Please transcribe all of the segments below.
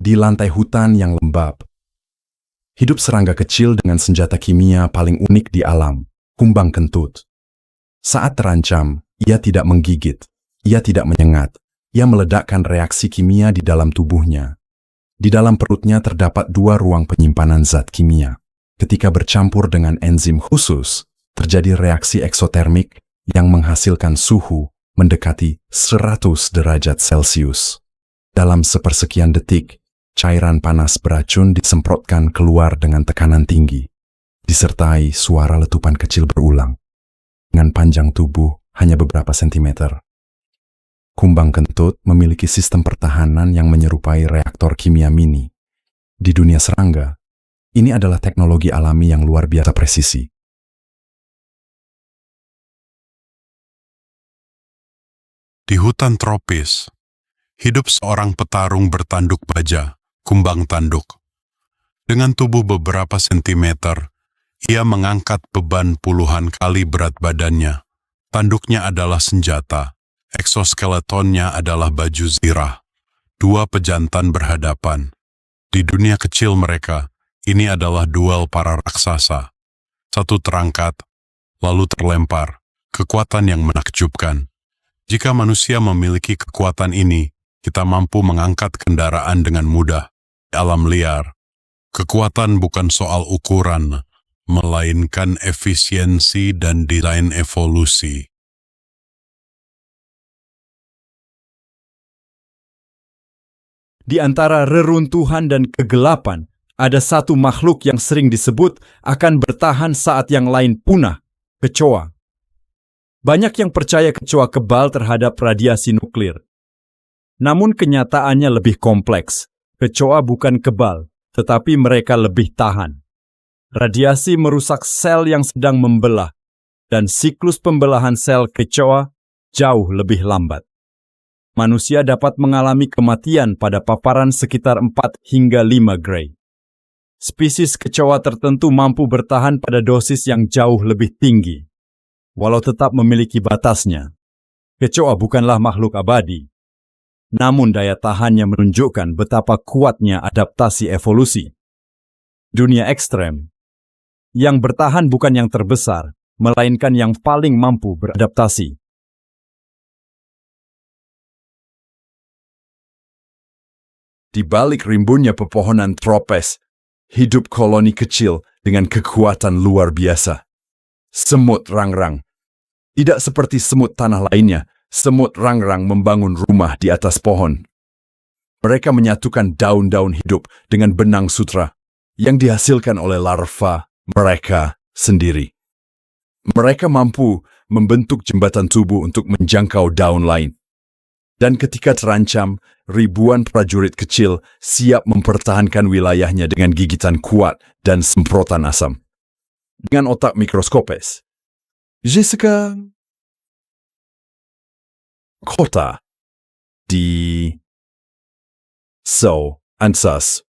di lantai hutan yang lembab. Hidup serangga kecil dengan senjata kimia paling unik di alam, kumbang kentut. Saat terancam, ia tidak menggigit, ia tidak menyengat, ia meledakkan reaksi kimia di dalam tubuhnya. Di dalam perutnya terdapat 2 ruang penyimpanan zat kimia. Ketika bercampur dengan enzim khusus, terjadi reaksi eksotermik yang menghasilkan suhu mendekati 100 derajat Celcius. Dalam sepersekian detik, cairan panas beracun disemprotkan keluar dengan tekanan tinggi, disertai suara letupan kecil berulang. Dengan panjang tubuh hanya beberapa sentimeter, kumbang kentut memiliki sistem pertahanan yang menyerupai reaktor kimia mini. Di dunia serangga, ini adalah teknologi alami yang luar biasa presisi. Di hutan tropis, hidup seorang petarung bertanduk baja, kumbang tanduk. Dengan tubuh beberapa sentimeter, ia mengangkat beban puluhan kali berat badannya. Tanduknya adalah senjata, eksoskeletonnya adalah baju zirah. 2 pejantan berhadapan. Di dunia kecil mereka, ini adalah duel para raksasa. Satu terangkat, lalu terlempar. Kekuatan yang menakjubkan. Jika manusia memiliki kekuatan ini, kita mampu mengangkat kendaraan dengan mudah. Di alam liar, kekuatan bukan soal ukuran, melainkan efisiensi dan desain evolusi. Di antara reruntuhan dan kegelapan, ada satu makhluk yang sering disebut akan bertahan saat yang lain punah, kecoa. Banyak yang percaya kecoa kebal terhadap radiasi nuklir. Namun kenyataannya lebih kompleks. Kecoa bukan kebal, tetapi mereka lebih tahan. Radiasi merusak sel yang sedang membelah, dan siklus pembelahan sel kecoa jauh lebih lambat. Manusia dapat mengalami kematian pada paparan sekitar 4 hingga 5 Gray. Spesies kecoa tertentu mampu bertahan pada dosis yang jauh lebih tinggi, walau tetap memiliki batasnya. Kecoa bukanlah makhluk abadi, namun daya tahannya menunjukkan betapa kuatnya adaptasi evolusi. Dunia ekstrem, yang bertahan bukan yang terbesar, melainkan yang paling mampu beradaptasi. Di balik rimbunnya pepohonan tropis, hidup koloni kecil dengan kekuatan luar biasa. Semut rangrang. Tidak seperti semut tanah lainnya, semut rangrang membangun rumah di atas pohon. Mereka menyatukan daun-daun hidup dengan benang sutra yang dihasilkan oleh larva mereka sendiri. Mereka mampu membentuk jembatan tubuh untuk menjangkau daun lain. Dan ketika terancam, ribuan prajurit kecil siap mempertahankan wilayahnya dengan gigitan kuat dan semprotan asam. Dengan otak mikroskopis, Jessica kota di ansas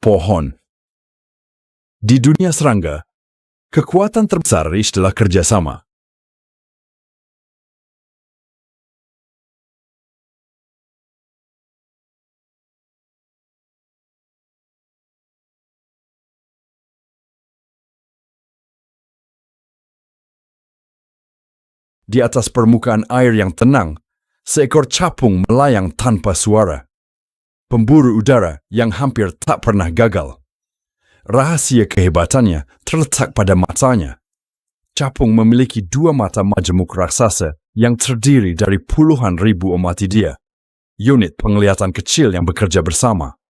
pohon. Di dunia serangga, kekuatan terbesar adalah kerjasama. Di atas permukaan air yang tenang, seekor capung melayang tanpa suara. Pemburu udara yang hampir tak pernah gagal. Rahasia kehebatannya terletak pada matanya. Capung memiliki 2 mata majemuk raksasa yang terdiri dari puluhan ribu omatidia, unit penglihatan kecil yang bekerja bersama.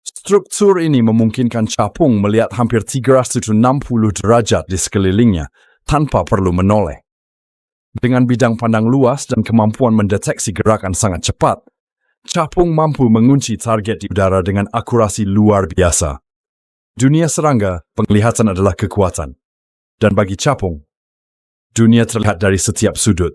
Struktur ini memungkinkan capung melihat hampir 360 derajat di sekelilingnya tanpa perlu menoleh. Dengan bidang pandang luas dan kemampuan mendeteksi gerakan sangat cepat, capung mampu mengunci target di udara dengan akurasi luar biasa. Dunia serangga, penglihatan adalah kekuatan. Dan bagi capung, dunia terlihat dari setiap sudut.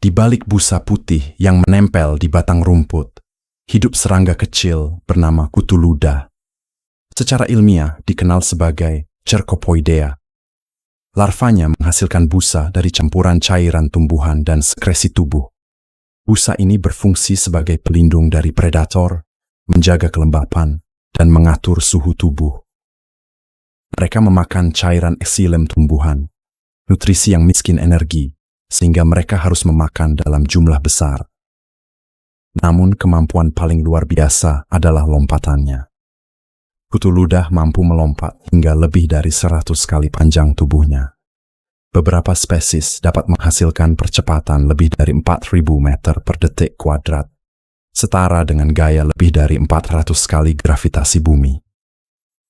Di balik busa putih yang menempel di batang rumput, hidup serangga kecil bernama kutu luda. Secara ilmiah dikenal sebagai Cercopoidea. Larvanya menghasilkan busa dari campuran cairan tumbuhan dan sekresi tubuh. Busa ini berfungsi sebagai pelindung dari predator, menjaga kelembapan, dan mengatur suhu tubuh. Mereka memakan cairan eksilem tumbuhan, nutrisi yang miskin energi, sehingga mereka harus memakan dalam jumlah besar. Namun kemampuan paling luar biasa adalah lompatannya. Kutu ludah mampu melompat hingga lebih dari 100 kali panjang tubuhnya. Beberapa spesies dapat menghasilkan percepatan lebih dari 4.000 meter per detik kuadrat, setara dengan gaya lebih dari 400 kali gravitasi bumi.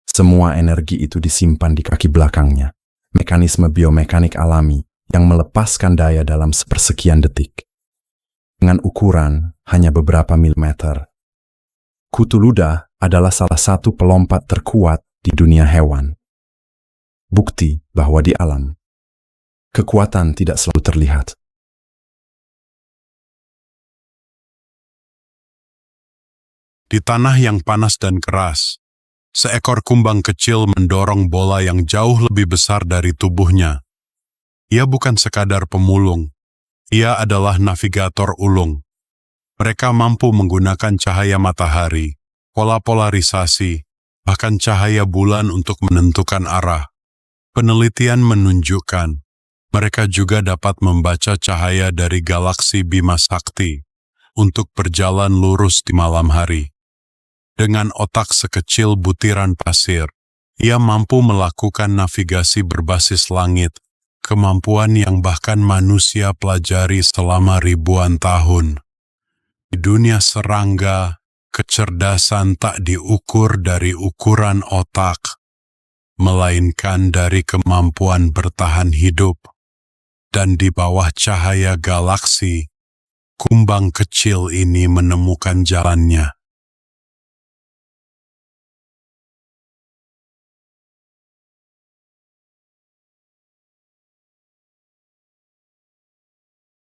Semua energi itu disimpan di kaki belakangnya, mekanisme biomekanik alami yang melepaskan daya dalam sepersekian detik. Dengan ukuran hanya beberapa milimeter, kutu ludah adalah salah satu pelompat terkuat di dunia hewan. Bukti bahwa di alam, kekuatan tidak selalu terlihat. Di tanah yang panas dan keras, seekor kumbang kecil mendorong bola yang jauh lebih besar dari tubuhnya. Ia bukan sekadar pemulung, ia adalah navigator ulung. Mereka mampu menggunakan cahaya matahari, pola polarisasi, bahkan cahaya bulan untuk menentukan arah. Penelitian menunjukkan mereka juga dapat membaca cahaya dari galaksi Bima Sakti untuk berjalan lurus di malam hari. Dengan otak sekecil butiran pasir, ia mampu melakukan navigasi berbasis langit, kemampuan yang bahkan manusia pelajari selama ribuan tahun. Di dunia serangga, kecerdasan tak diukur dari ukuran otak, melainkan dari kemampuan bertahan hidup. Dan di bawah cahaya galaksi, kumbang kecil ini menemukan jalannya.